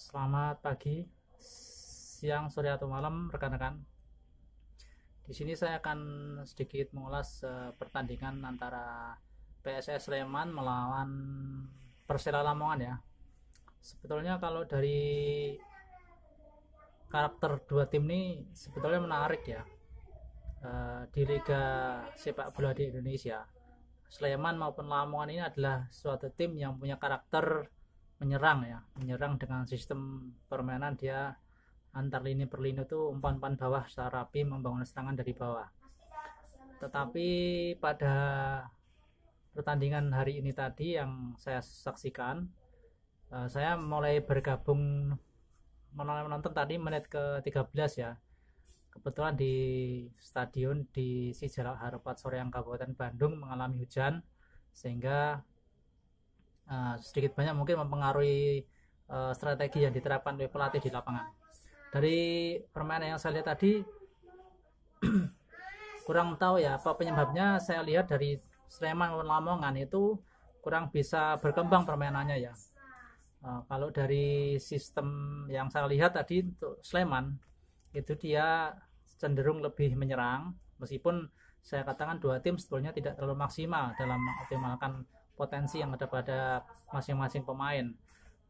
Selamat pagi, siang, sore atau malam rekan-rekan. Di sini saya akan sedikit mengulas pertandingan antara PSS Sleman melawan Persela Lamongan ya. Sebetulnya kalau dari karakter dua tim ini sebetulnya menarik ya. Di Liga Sepak Bola di Indonesia, Sleman maupun Lamongan ini adalah suatu tim yang punya karakter menyerang ya, menyerang dengan sistem permainan dia antar lini per lini itu umpan-umpan bawah secara rapi, membangun serangan dari bawah. Tetapi pada pertandingan hari ini tadi yang saya saksikan, saya mulai bergabung menonton tadi menit ke 13 ya. Kebetulan di stadion di Sijalak Harupat Soreang Kabupaten Bandung mengalami hujan sehingga sedikit banyak mungkin mempengaruhi strategi yang diterapkan oleh pelatih di lapangan. Dari permainan yang saya lihat tadi kurang tahu ya apa penyebabnya. Saya lihat dari Sleman dan Lamongan itu kurang bisa berkembang permainannya ya. Kalau dari sistem yang saya lihat tadi untuk Sleman itu dia cenderung lebih menyerang, meskipun saya katakan dua tim sebetulnya tidak terlalu maksimal dalam mengoptimalkan potensi yang ada pada masing-masing pemain.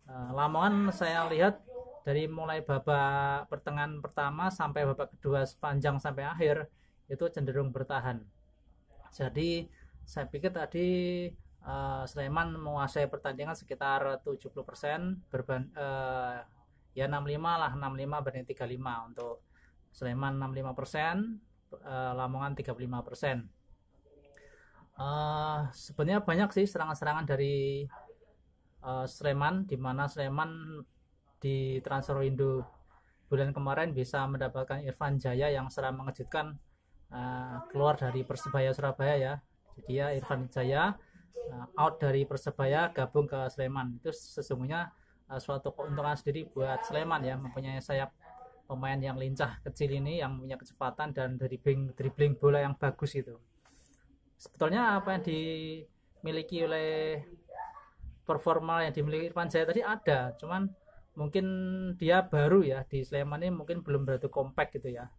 Lamongan saya lihat dari mulai babak pertengahan pertama sampai babak kedua sepanjang sampai akhir itu cenderung bertahan. Jadi saya pikir tadi Sleman menguasai pertandingan sekitar 70%, ya 65 lah, 65 banding 35 untuk Sleman 65%, Lamongan 35%. Sebenarnya banyak sih serangan-serangan dari Sleman, di mana Sleman di transfer window bulan kemarin bisa mendapatkan Irfan Jaya yang secara mengejutkan keluar dari Persebaya Surabaya ya. Jadi ya Irfan Jaya out dari Persebaya gabung ke Sleman. Itu sesungguhnya suatu keuntungan sendiri buat Sleman ya, mempunyai sayap pemain yang lincah kecil ini yang punya kecepatan dan dribbling bola yang bagus itu. Sebetulnya apa yang dimiliki oleh performa yang dimiliki Irfan Jaya tadi ada, cuman mungkin dia baru ya di Sleman ini, mungkin belum begitu kompak gitu ya,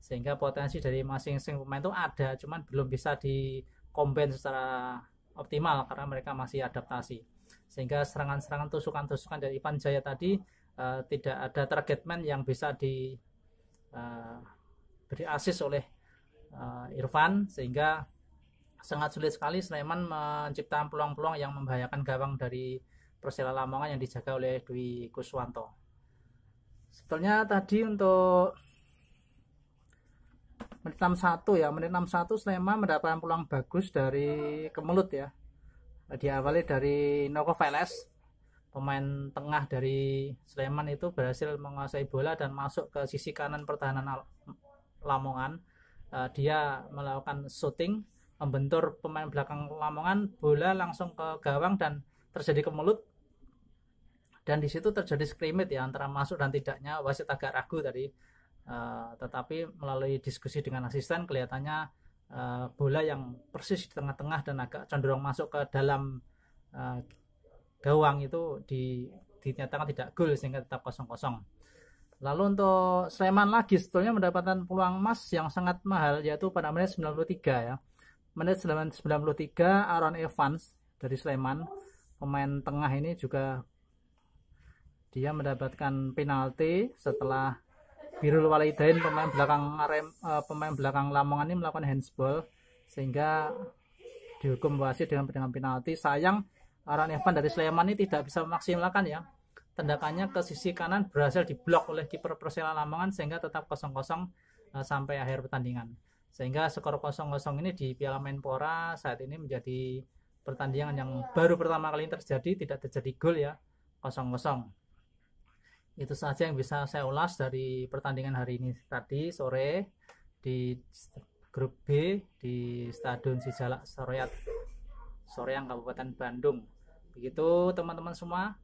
sehingga potensi dari masing-masing pemain itu ada, cuman belum bisa dikombin secara optimal karena mereka masih adaptasi, sehingga serangan-serangan tusukan-tusukan dari Irfan Jaya tadi tidak ada target man yang bisa diberi asis oleh Irfan, sehingga sangat sulit sekali Sleman menciptakan peluang-peluang yang membahayakan gawang dari Persela Lamongan yang dijaga oleh Dwi Kuswanto. Sebetulnya tadi untuk menit 61 ya, menit 61 Sleman mendapatkan peluang bagus dari Kemelut ya. Diawali dari Noko Veles, pemain tengah dari Sleman itu berhasil menguasai bola dan masuk ke sisi kanan pertahanan Lamongan. Dia melakukan shooting, membentur pemain belakang Lamongan, bola langsung ke gawang dan terjadi Kemelut, dan di situ terjadi scrimmage ya antara masuk dan tidaknya. Wasit agak ragu tadi, tetapi melalui diskusi dengan asisten kelihatannya bola yang persis di tengah-tengah dan agak cenderung masuk ke dalam gawang itu dinyatakan tidak gol sehingga tetap 0-0. Lalu untuk Sleman lagi sebetulnya mendapatkan peluang emas yang sangat mahal, yaitu pada menit 93 ya. Menit 93 Aaron Evans dari Sleman, pemain tengah ini juga dia mendapatkan penalti setelah Birul Walidain pemain belakang Lamongan ini melakukan handsball, sehingga dihukum wasit dengan penalti. Sayang Aaron Evans dari Sleman ini tidak bisa memaksimalkan ya, tendakannya ke sisi kanan berhasil diblok oleh kiper Persela Lamongan sehingga tetap 0-0 sampai akhir pertandingan. Sehingga skor 0-0 ini di Piala Menpora saat ini menjadi pertandingan yang baru pertama kali terjadi, tidak terjadi gol ya, 0-0. Itu saja yang bisa saya ulas dari pertandingan hari ini tadi sore di grup B di Stadion Sijalak Soreang Kabupaten Bandung. Begitu teman-teman semua,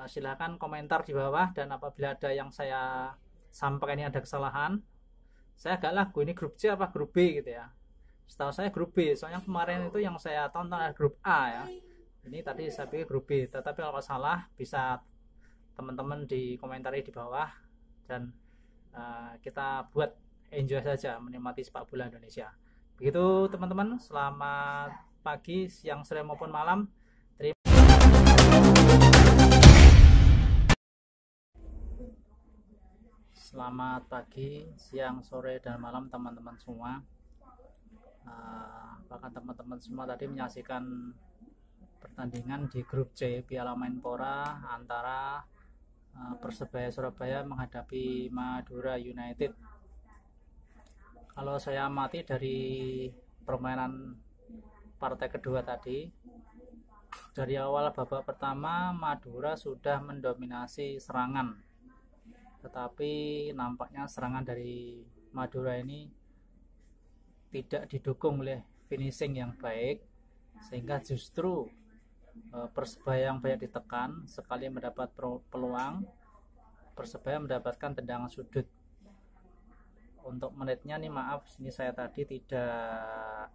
silahkan komentar di bawah, dan apabila ada yang saya sampaikan ini ada kesalahan, saya agak lagu ini grup C apa grup B gitu ya. Setahu saya grup B, soalnya kemarin itu yang saya tonton ada grup A ya. Ini tadi saya pikir grup B, tetapi kalau salah bisa teman-teman dikomentari di bawah, dan kita buat enjoy saja menikmati sepak bola Indonesia. Begitu teman-teman, selamat pagi, siang, sore maupun malam. Selamat pagi, siang, sore, dan malam teman-teman semua. Bahkan teman-teman semua tadi menyaksikan pertandingan di grup C Piala Menpora antara Persebaya Surabaya menghadapi Madura United. Kalau saya amati dari permainan partai kedua tadi, dari awal babak pertama Madura sudah mendominasi serangan, tetapi nampaknya serangan dari Madura ini tidak didukung oleh finishing yang baik, sehingga justru Persebaya yang banyak ditekan. Sekali mendapat peluang, Persebaya mendapatkan tendangan sudut. Untuk menitnya nih, maaf, ini saya tadi tidak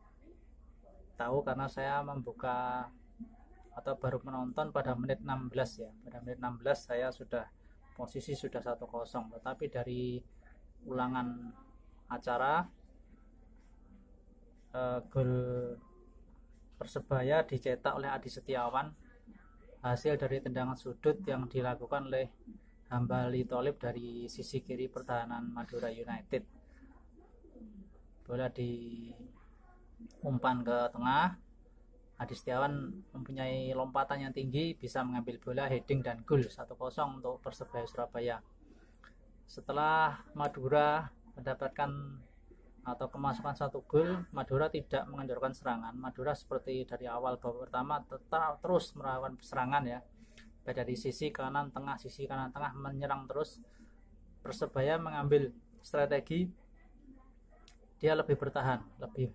tahu karena saya membuka atau baru menonton pada menit 16 ya. Pada menit 16 saya posisi sudah 1-0, tetapi dari ulangan acara gol Persebaya dicetak oleh Adi Setiawan, hasil dari tendangan sudut yang dilakukan oleh Hambali Tholib dari sisi kiri pertahanan Madura United. Bola diumpan ke tengah, Adi Setiawan mempunyai lompatan yang tinggi, bisa mengambil bola, heading, dan gol 1-0 untuk Persebaya Surabaya. Setelah Madura mendapatkan atau kemasukan 1 gol, Madura tidak mengendorkan serangan. Madura seperti dari awal babak pertama tetap terus melakukan serangan ya, baik dari sisi kanan tengah menyerang terus. Persebaya mengambil strategi dia lebih bertahan, lebih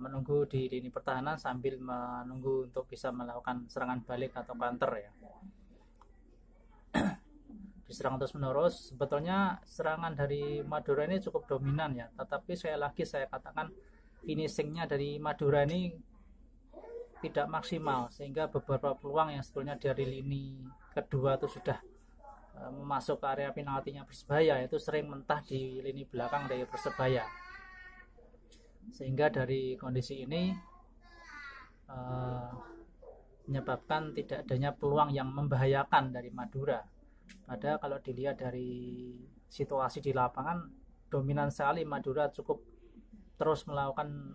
menunggu di lini pertahanan sambil menunggu untuk bisa melakukan serangan balik atau counter ya. Diserang terus menerus. Sebetulnya serangan dari Madura ini cukup dominan ya, tetapi saya katakan finishingnya dari Madura ini tidak maksimal, sehingga beberapa peluang yang sebetulnya dari lini kedua itu sudah masuk ke area penaltinya Persebaya, itu sering mentah di lini belakang dari Persebaya, sehingga dari kondisi ini menyebabkan tidak adanya peluang yang membahayakan dari Madura. Padahal kalau dilihat dari situasi di lapangan, dominan sekali Madura, cukup terus melakukan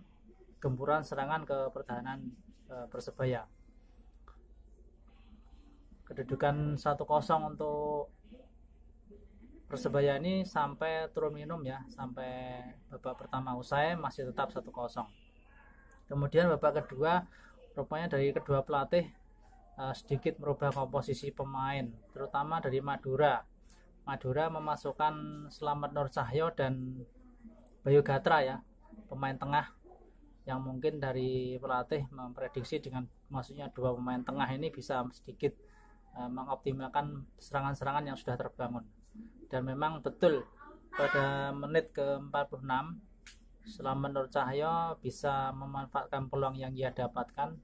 gempuran serangan ke pertahanan Persebaya. Kedudukan 1-0 untuk Persebaya ini sampai turun minum ya, sampai babak pertama usai masih tetap 1-0. Kemudian babak kedua rupanya dari kedua pelatih sedikit merubah komposisi pemain, terutama dari Madura. Madura memasukkan Slamet Nur Cahyo dan Bayu Gatra ya, pemain tengah, yang mungkin dari pelatih memprediksi dengan maksudnya 2 pemain tengah ini bisa sedikit mengoptimalkan serangan-serangan yang sudah terbangun. Dan memang betul pada menit ke-46 Slamet Nur Cahyo bisa memanfaatkan peluang yang ia dapatkan.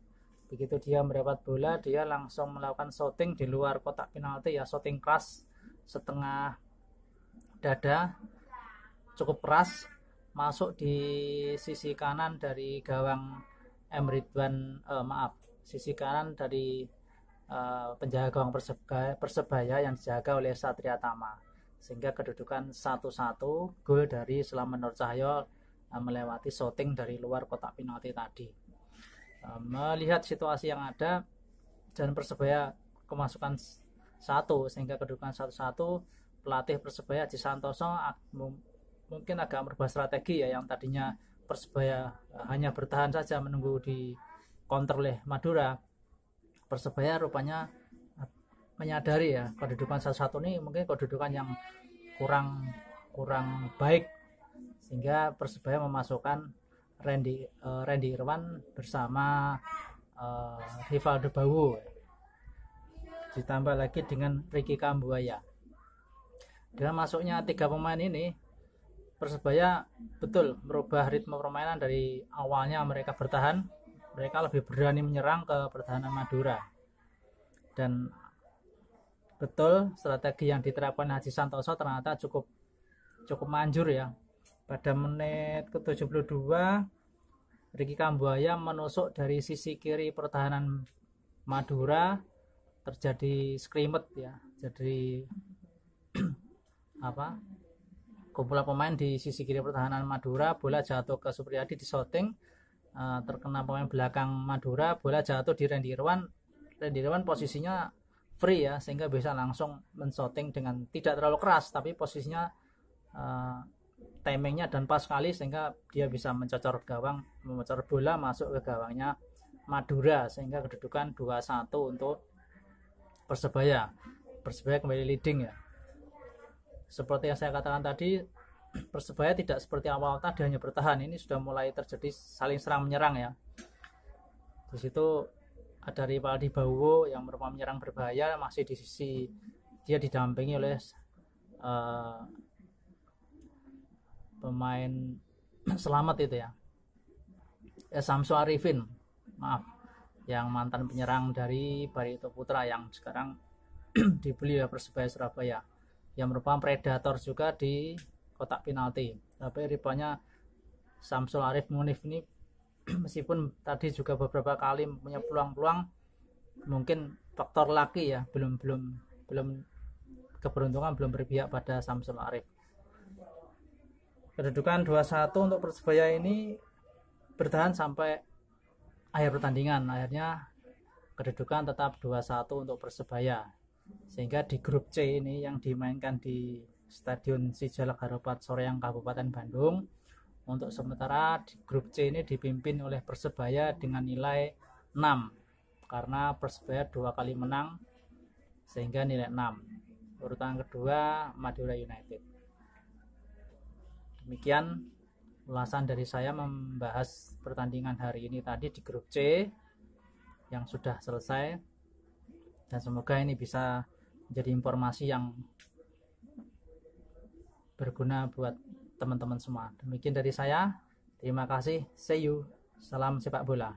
Begitu dia mendapat bola, dia langsung melakukan shooting di luar kotak penalti ya, shooting keras setengah dada, cukup keras, masuk di sisi kanan dari gawang sisi kanan dari penjaga gawang Persebaya yang dijaga oleh Satria Tama, sehingga kedudukan 1-1, gol dari Slamet Nur Cahyo melewati shooting dari luar kotak penalti tadi. Melihat situasi yang ada dan Persebaya kemasukan 1, sehingga kedudukan 1-1, pelatih Persebaya Haji Santoso mungkin agak merubah strategi ya, yang tadinya Persebaya hanya bertahan saja menunggu di counter oleh Madura. Persebaya rupanya menyadari ya, kedudukan 1-1 ini mungkin kedudukan yang kurang baik, sehingga Persebaya memasukkan Randy Irwan bersama Rivaldo Bawu, ditambah lagi dengan Ricky Kambuaya. Dengan masuknya 3 pemain ini, Persebaya betul merubah ritme permainan. Dari awalnya mereka bertahan, mereka lebih berani menyerang ke pertahanan Madura, dan betul strategi yang diterapkan Haji Santoso ternyata cukup manjur ya. Pada menit ke-72 Ricky Kambuaya menusuk dari sisi kiri pertahanan Madura, terjadi skrimet ya. Jadi kumpulan pemain di sisi kiri pertahanan Madura, bola jatuh ke Supriyadi di shooting, terkena pemain belakang Madura, bola jatuh di Randy Irwan posisinya free ya, sehingga bisa langsung men-shooting dengan tidak terlalu keras, tapi posisinya timingnya dan pas sekali sehingga dia bisa mencocor bola masuk ke gawangnya Madura, sehingga kedudukan 2-1 untuk Persebaya kembali leading ya. Seperti yang saya katakan tadi, Persebaya tidak seperti awal tadi hanya bertahan, ini sudah mulai terjadi saling serang menyerang ya. Di situ ada Rivaldi Bauwo yang merupakan penyerang berbahaya, masih di sisi dia didampingi oleh pemain selamat itu ya, Samsu Arifin, yang mantan penyerang dari Barito Putra yang sekarang dibeli oleh Persebaya Surabaya, yang merupakan predator juga di kotak penalti. Tapi rupanya Samsul Arif Munif ini meskipun tadi juga beberapa kali punya peluang-peluang, mungkin faktor laki ya, belum keberuntungan belum berpihak pada Samsul Arif. Kedudukan 2-1 untuk Persebaya ini bertahan sampai akhir pertandingan. Akhirnya kedudukan tetap 2-1 untuk Persebaya, sehingga di grup C ini yang dimainkan di Stadion Sijalak Harupat Soreang Kabupaten Bandung, untuk sementara di grup C ini dipimpin oleh Persebaya dengan nilai 6 karena Persebaya 2 kali menang sehingga nilai 6. Urutan kedua Madura United. Demikian ulasan dari saya membahas pertandingan hari ini tadi di grup C yang sudah selesai, dan semoga ini bisa menjadi informasi yang berguna buat teman-teman semua. Demikian dari saya, terima kasih, see you, salam sepak bola.